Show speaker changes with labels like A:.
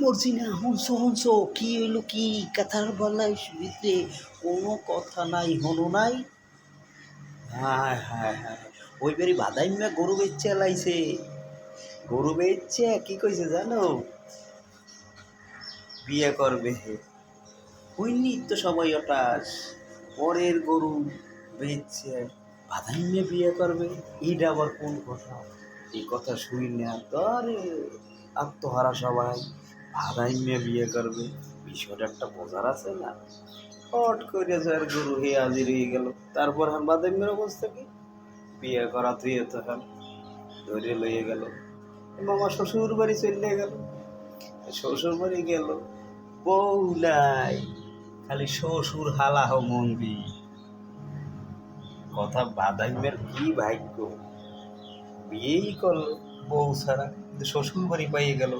A: মরছি না, হুনছো কি হইলো, কি কথার বলাই শুইতে কোনো কথা নাই, হনো নাই। হায় হায় হায়, ওই বেরি বাদাইম্যা গরু বেচছে এলাইছে। গরু বেচছে, কি কইছে জানো? বিয়ে করবে। হইনি তো সবাই হঠাৎ, পরের গরু বেচছে, বাদাইম্যা বিয়ে করবে। এইটা আবার কোন কথা? এই কথা শুই না তরে আত্মহারা সবাই। বাদাইম্যা বিয়ে করবে, বিষয়টা একটা বোঝার আছে না। হট করে যার গরু হয়ে হাজির হয়ে গেল। তারপর হান বাদাইম্যের অবস্থা কি? বিয়ে করা তুই তো হান ধরে লইয়ে গেল মামা শ্বশুর বাড়ি চলে গেল। শ্বশুর বাড়ি গেল, বউ নাই, খালি শ্বশুর হালাহ মন্দি। কথা বাদাইমের কি ভাগ্য, বিয়েই করলো বউ ছাড়া, কিন্তু শ্বশুর বাড়ি পাইয়ে গেল।